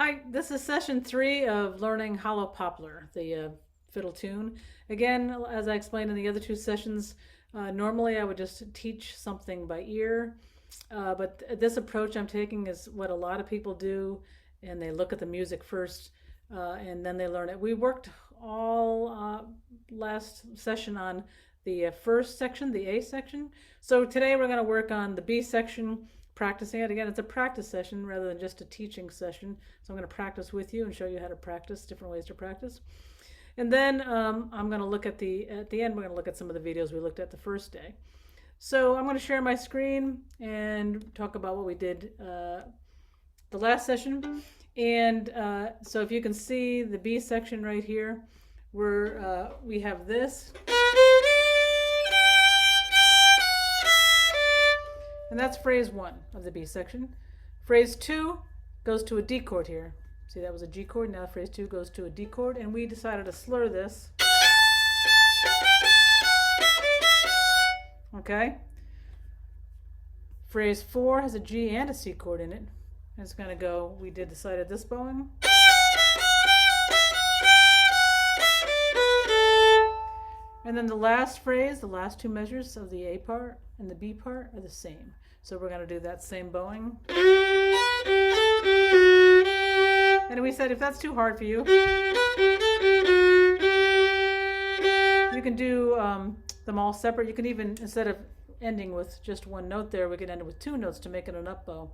Hi, this is session 3 of learning Hollow Poplar, the fiddle tune. Again, as I explained in the other two sessions, normally I would just teach something by ear, but this approach I'm taking is what a lot of people do, and they look at the music first and then they learn it. We worked all last session on the first section, the A section. So today we're going to work on the B section, practicing it. Again, it's a practice session rather than just a teaching session. So I'm going to practice with you and show you how to practice, different ways to practice. And then I'm going to look at the end, we're going to look at some of the videos we looked at the first day. So I'm going to share my screen and talk about what we did the last session. And so if you can see the B section right here, we have this. And that's phrase 1 of the B section. Phrase 2 goes to a D chord here. See, that was a G chord. Now phrase 2 goes to a D chord, and we decided to slur this. Okay? Phrase 4 has a G and a C chord in it. And it's going to go, we decided this bowing. And then the last phrase, the last two measures of the A part and the B part are the same. So we're going to do that same bowing. And we said if that's too hard for you, you can do them all separate. You can even, instead of ending with just one note there, we could end it with 2 notes to make it an up bow.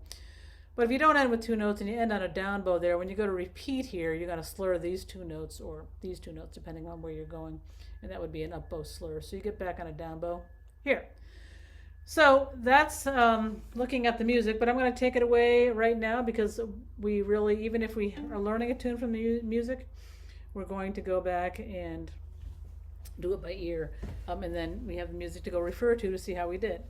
But if you don't end with 2 notes and you end on a down bow there, when you go to repeat here, you're going to slur these 2 notes or these 2 notes depending on where you're going. And that would be an up bow slur. So you get back on a down bow here. So that's looking at the music, but I'm going to take it away right now because we really, even if we are learning a tune from the music, we're going to go back and do it by ear. And then we have the music to go refer to see how we did.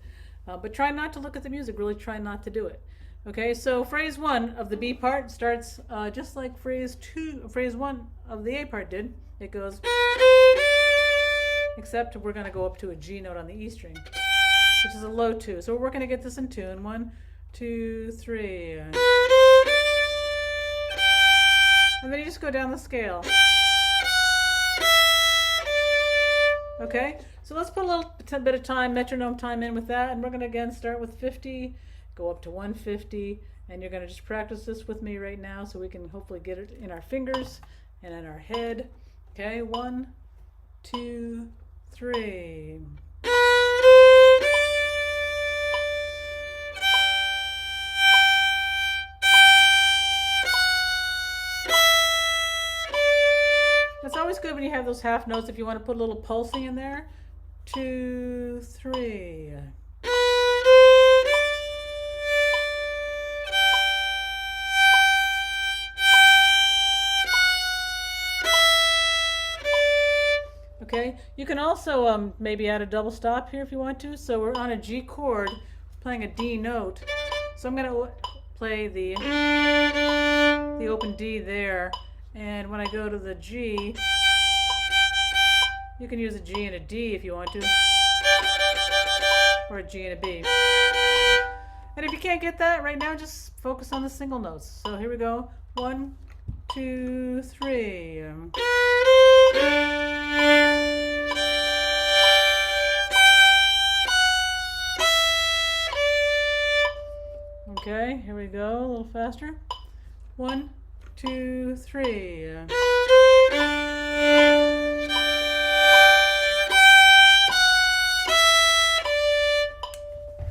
But try not to look at the music, really try not to do it. Okay, so phrase 1 of the B part starts just like phrase 1 of the A part did. It goes, except we're going to go up to a G note on the E string, which is a low 2. So we're going to get this in tune. 1, 2, 3. And then you just go down the scale. Okay, so let's put a little bit of time, metronome time in with that, and we're going to again start with 50, go up to 150, and you're going to just practice this with me right now so we can hopefully get it in our fingers and in our head. Okay, 1, 2, 3. It's always good when you have those half notes if you want to put a little pulsing in there. 2, 3. Okay, you can also maybe add a double stop here if you want to. So we're on a G chord, playing a D note. So I'm going to play the open D there. And when I go to the G, you can use a G and a D if you want to, or a G and a B. And if you can't get that right now, just focus on the single notes. So here we go. 1, 2, 3. Okay, here we go, a little faster. 1, 2, 3.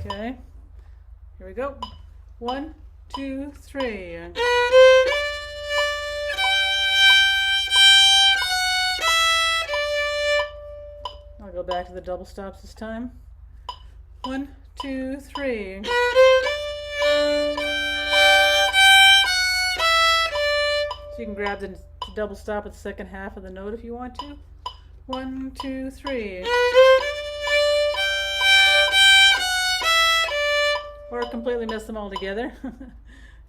Okay, here we go. 1, 2, 3. I'll go back to the double stops this time. 1, 2, 3. So you can grab the double stop at the second half of the note if you want to. 1, 2, 3. Or completely mess them all together.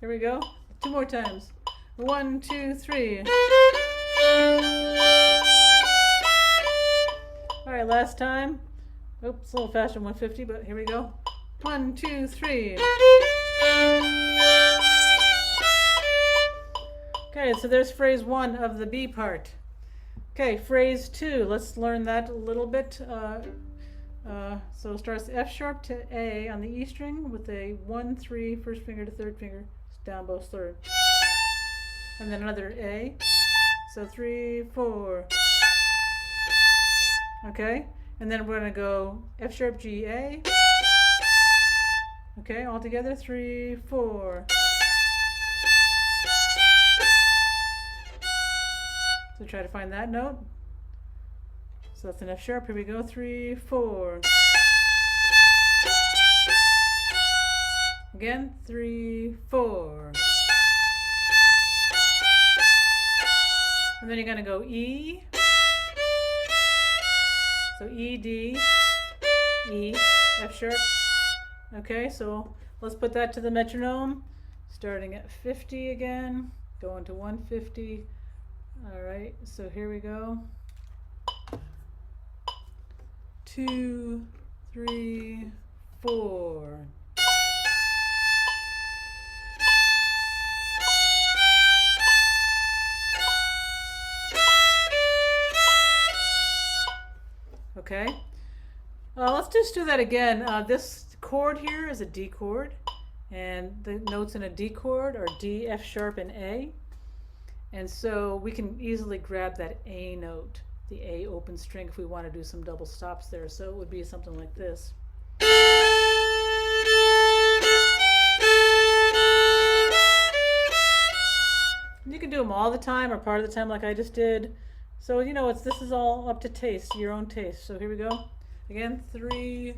Here we go. 2 more times. 1, 2, 3. Alright, last time. Oops, a little faster than 150, but here we go. 1, 2, 3. Okay, so there's phrase 1 of the B part. Okay, phrase 2, let's learn that a little bit. So it starts F sharp to A on the E string with a 1, 3, first finger to third finger, down both third. And then another A. So 3, 4. Okay, and then we're going to go F sharp G A. Okay, all together 3, 4. So try to find that note. So that's an F sharp. Here we go. 3, 4. Again. 3, 4. And then you're going to go E. So E, D, E, F sharp. Okay, so let's put that to the metronome. Starting at 50 again. Going to 150. All right, so here we go. 2, 3, 4. Okay, let's just do that again. This chord here is a D chord, and the notes in a D chord are D, F sharp, and A. And so we can easily grab that A note, the A open string, if we want to do some double stops there. So it would be something like this. You can do them all the time or part of the time like I just did. So, you know, this is all up to taste, your own taste. So here we go. Again, 3,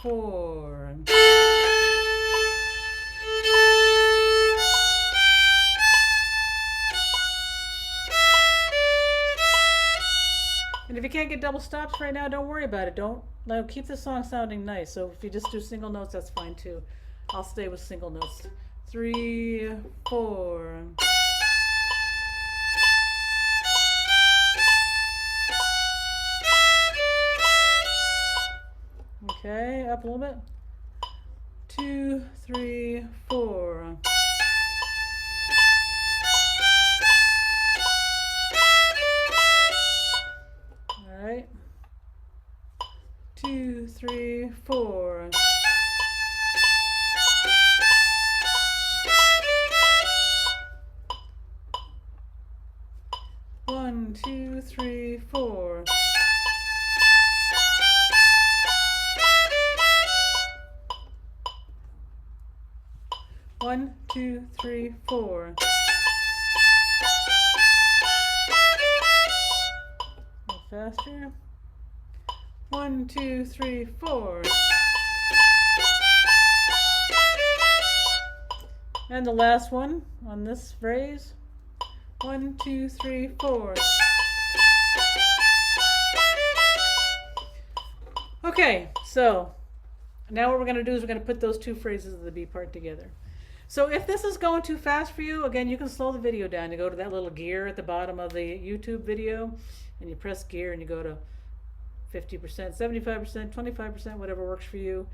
4. And if you can't get double stops right now, don't worry about it. Keep the song sounding nice. So if you just do single notes, that's fine too. I'll stay with single notes. 3, 4. Okay, up a little bit. 2, 3, 4. All right. 2, 3, 4. One, 2, 3, 4. One, 2, 3, 4. A little faster. 1, 2, 3, 4. And the last one on this phrase. 1, 2, 3, 4. Okay, so now what we're going to do is we're going to put those two phrases of the B part together. So if this is going too fast for you, again, you can slow the video down. You go to that little gear at the bottom of the YouTube video, and you press gear, and you go to 50%, 75%, 25%, whatever works for you.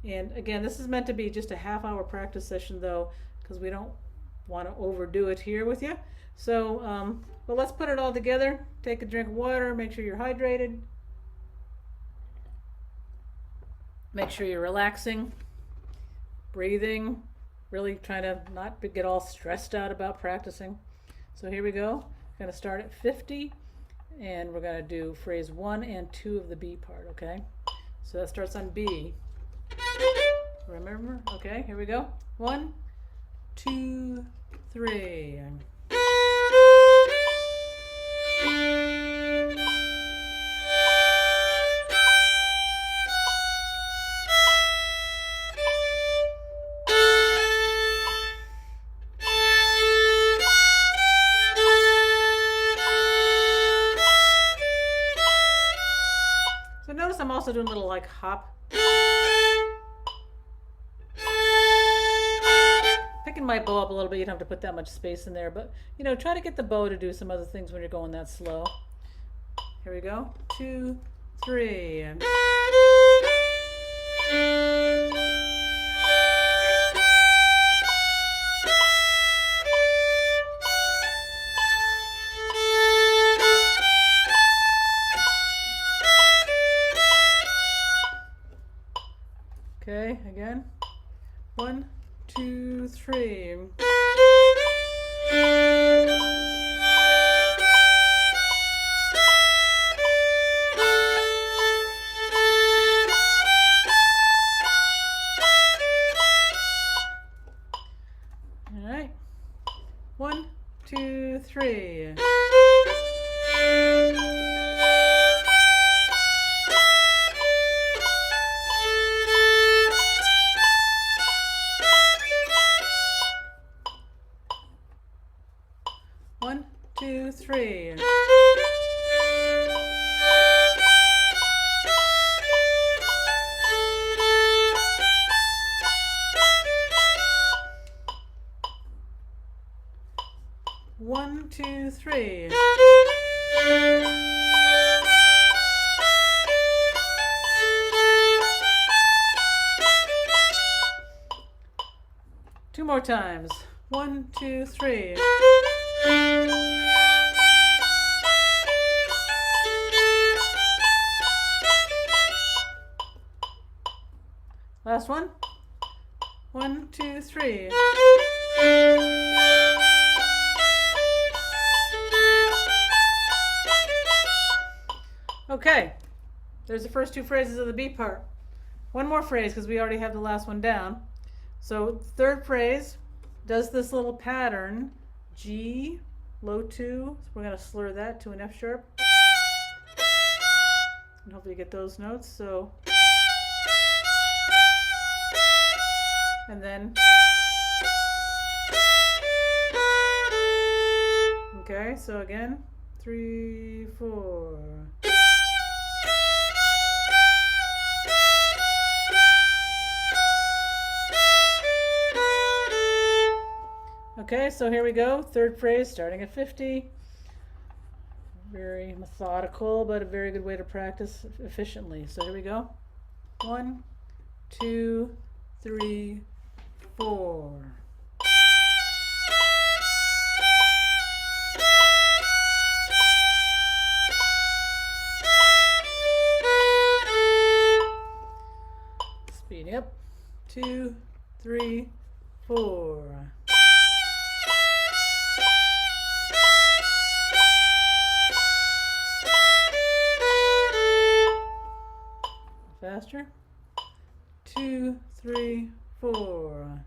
And again, this is meant to be just a half-hour practice session, though, because we don't want to overdo it here with you. So, but let's put it all together. Take a drink of water. Make sure you're hydrated. Make sure you're relaxing, breathing. Really trying to not get all stressed out about practicing. So here we go. We're going to start at 50, and we're going to do phrase 1 and 2 of the B part, okay? So that starts on B. Remember? Okay, here we go. 1, 2, 3. So notice I'm also doing a little like hop. Picking my bow up a little bit, you don't have to put that much space in there, but you know, try to get the bow to do some other things when you're going that slow. Here we go. 2, 3. 2, 3. All right. 1, 2, 3. One, two, three. One, two, three. Two more times. 1, 2, 3. Last one. 1, 2, 3. Okay, there's the first two phrases of the B part. One more phrase because we already have the last one down. So third phrase does this little pattern, G, low 2. So we're going to slur that to an F sharp. And hopefully you get those notes. So, and then, okay, so again, 3, 4. Okay, so here we go. Third phrase starting at 50. Very methodical, but a very good way to practice efficiently. So here we go. 1, 2, 3, 4. Speeding up. 2, 3, 4. Faster. 2, 3, 4.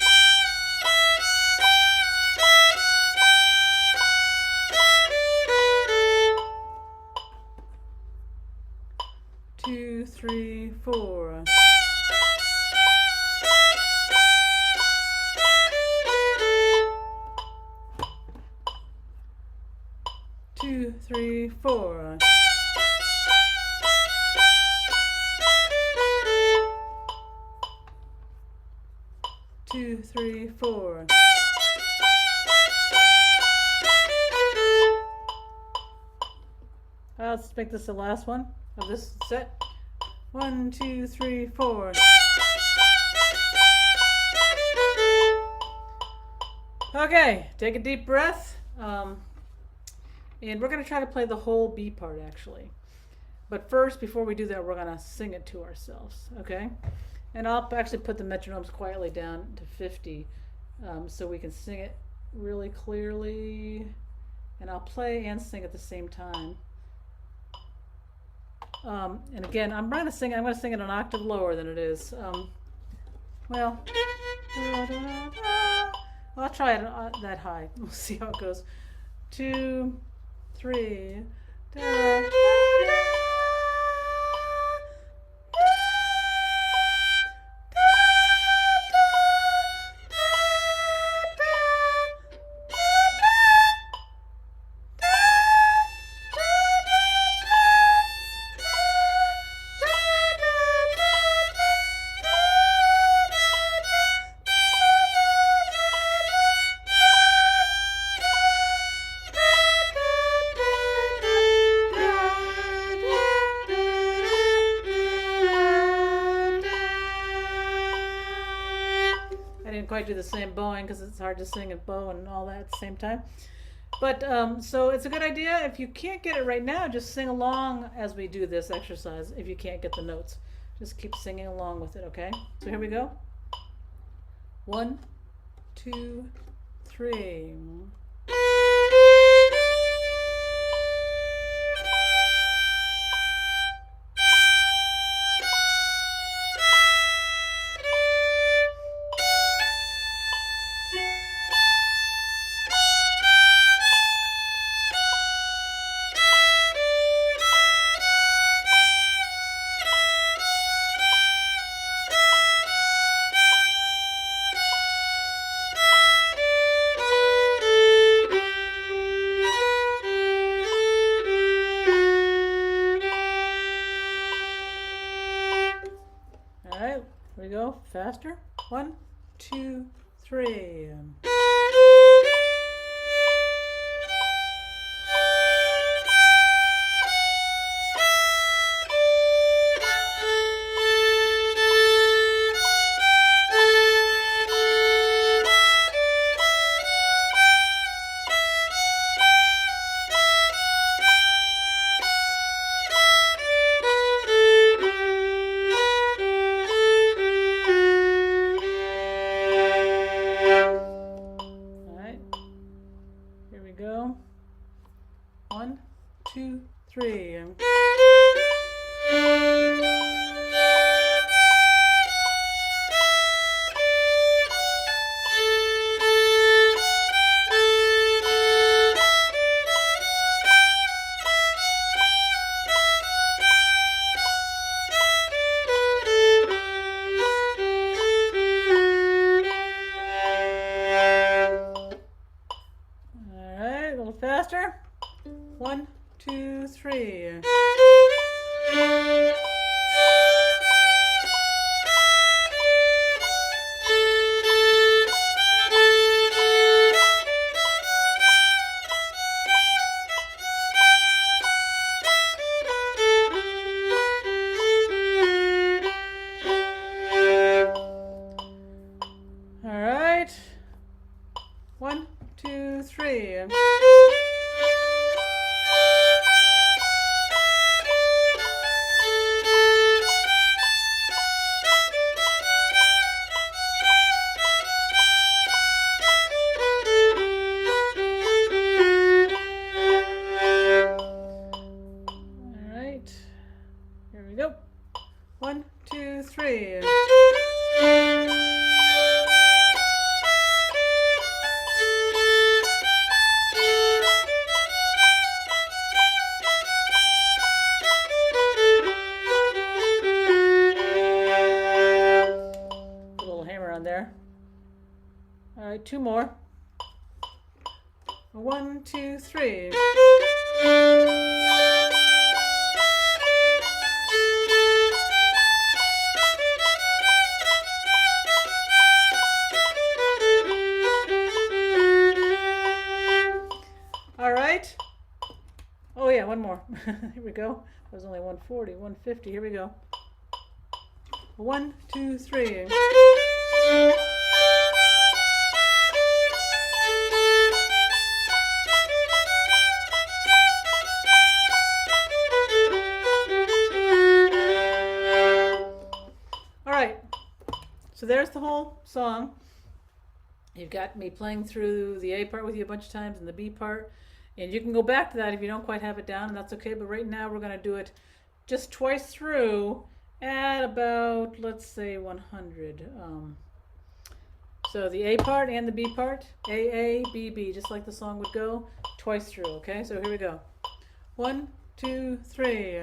Two, three, 4. 2, 3, 4. 2, 3, 4. Let's make this the last one of this set. 1, 2, 3, 4. Okay, take a deep breath. And we're going to try to play the whole B part actually. But first, before we do that, we're going to sing it to ourselves, okay? And I'll actually put the metronomes quietly down to 50 so we can sing it really clearly. And I'll play and sing at the same time. And again, I'm going to sing it an octave lower than it is. Well, I'll try it that high. We'll see how it goes. 2, 3. Da, da, da. Quite do the same bowing because it's hard to sing a bow and all that at the same time. But so it's a good idea. If you can't get it right now, just sing along as we do this exercise. If you can't get the notes, just keep singing along with it, okay? So here we go. 1, 2, 3. All right, here we go. Faster. 1, 2, 3. Here we go. 1, 2, 3. All right, a little faster. 1, 2, 3. All right. 1, 2, 3. All right. Here we go. 1, 2, 3. There. All right, 2 more. 1, 2, 3. All right. Oh yeah, 1 more. Here we go. That was only 140, 150. Here we go. 1, 2, 3. All right, so there's the whole song. You've got me playing through the A part with you a bunch of times and the B part, and you can go back to that if you don't quite have it down, and that's okay. But right now we're going to do it just twice through at about, let's say, 100. So the A part and the B part, A, B, B, just like the song would go, twice through, okay? So here we go. 1, 2, 3.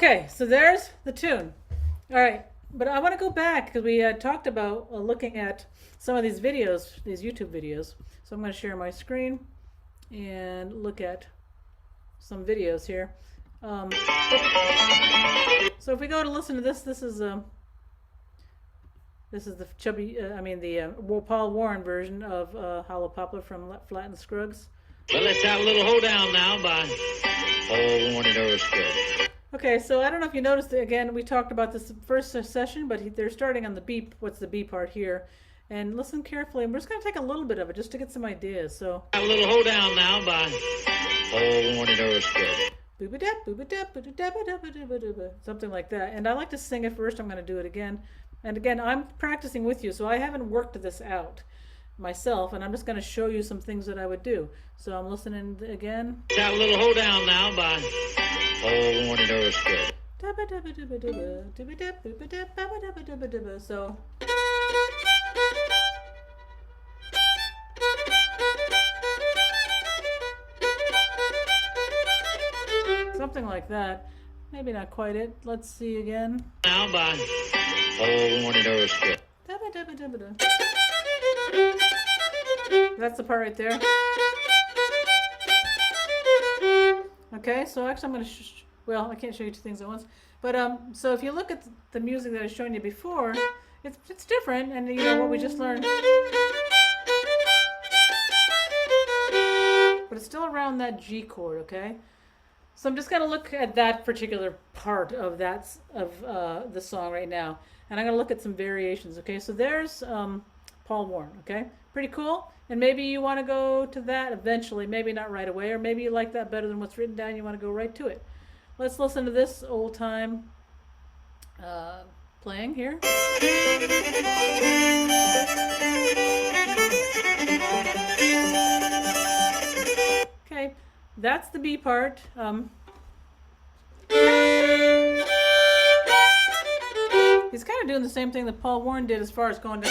Okay, so there's the tune. All right, but I want to go back because we talked about looking at some of these videos, these YouTube videos. So I'm going to share my screen and look at some videos here. So if we go to listen to this, this is the chubby, Paul Warren version of Hollow Poplar from Flatt and Scruggs. Well, let's have a little hoedown now by Paul Warren and Earl Scruggs. Okay, so I don't know if you noticed, again, we talked about this first session, but they're starting on the B, what's the B part here. And listen carefully, and we're just going to take a little bit of it just to get some ideas. So have a little hoedown now by Paul Warren and Earl Scruggs. Something like that. And I like to sing it first. I'm going to do it again. And again, I'm practicing with you, so I haven't worked this out myself, and I'm just going to show you some things that I would do. So I'm listening again. Let's have a little hoedown now by Paul Warren and Earl Scruggs. So something like that. Maybe not quite it. Let's see again. Now by Paul Warren and Earl Scruggs. That's the part right there. Okay, so actually I'm going to, well, I can't show you two things at once. But so if you look at the music that I was showing you before, it's different, and you know what we just learned. But it's still around that G chord, okay? So I'm just going to look at that particular part of the song right now. And I'm going to look at some variations, okay? So there's Paul Warren, okay? Pretty cool. And maybe you want to go to that eventually, maybe not right away, or maybe you like that better than what's written down, you want to go right to it. Let's listen to this old time playing here. Okay, that's the B part. He's kind of doing the same thing that Paul Warren did as far as going to...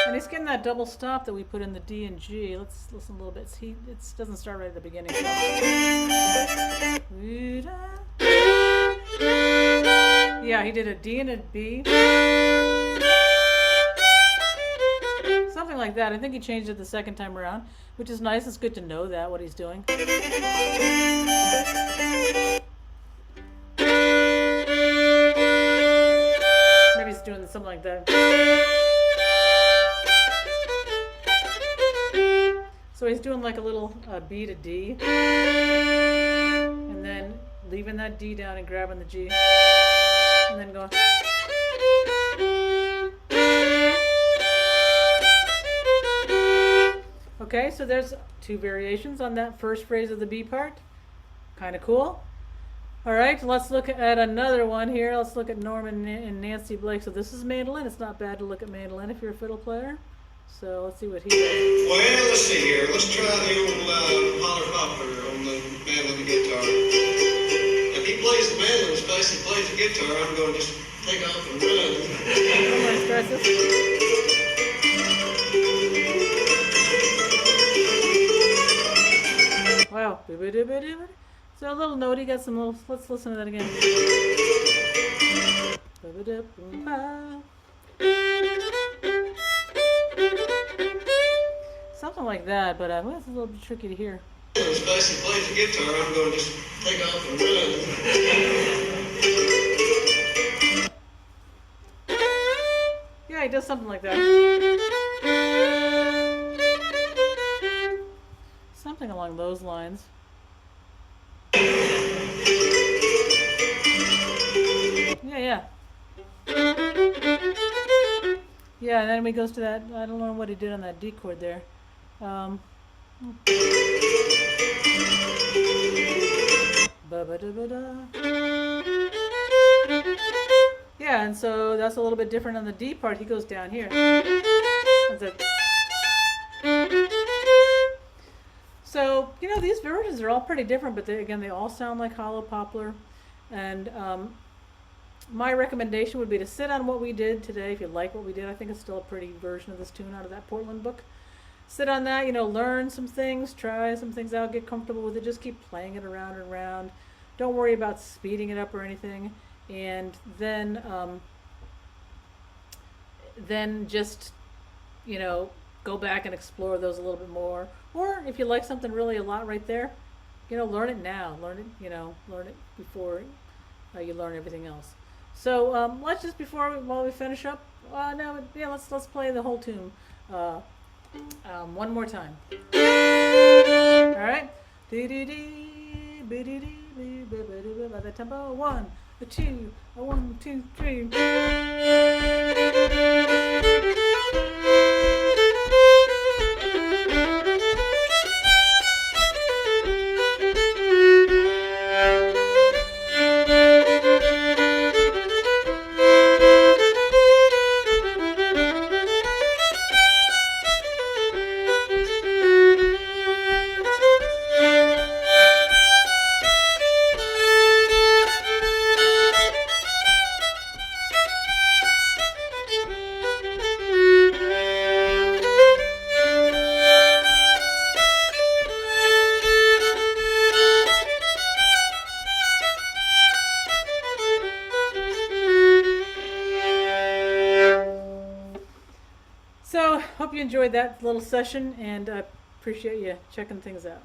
And he's getting that double stop that we put in the D and G. Let's listen a little bit. It doesn't start right at the beginning. Yeah, he did a D and a B. Something like that. I think he changed it the second time around, which is nice. It's good to know that, what he's doing. Maybe he's doing something like that. So he's doing like a little B to D, and then leaving that D down and grabbing the G, and then going. Okay, so there's two variations on that first phrase of the B part. Kind of cool. All right, let's look at another one here. Let's look at Norman and Nancy Blake. So this is mandolin. It's not bad to look at mandolin if you're a fiddle player. So let's see what he does. Well, let's see here. Let's try the old Hollow Poplar on the mandolin guitar. If he plays the mandolin as fast as he plays the guitar, I'm going to just take off and run. Let's try this. Wow. So a little note, he got some little, let's listen to that again. Something like that, but it's a little bit tricky to hear. As fast as he plays the guitar, I'm going to just take off and run. Yeah, he does something like that. Something along those lines. Yeah. Yeah, and then he goes to that, I don't know what he did on that D chord there. Yeah, and so that's a little bit different on the D part. He goes down here. So, you know, these versions are all pretty different, but they all sound like Hollow Poplar. And my recommendation would be to sit on what we did today. If you like what we did, I think it's still a pretty version of this tune out of that Portland book. sit on that, you know, learn some things, try some things out, get comfortable with it, just keep playing it around and around. Don't worry about speeding it up or anything. And then just, you know, go back and explore those a little bit more. Or if you like something really a lot right there, you know, learn it now. Learn it, you know, learn it before you learn everything else. So let's just while we finish up, no, yeah, let's play the whole tune one more time. All right. By the tempo. One, a two, a 1, 2, 3. So, hope you enjoyed that little session, and I appreciate you checking things out.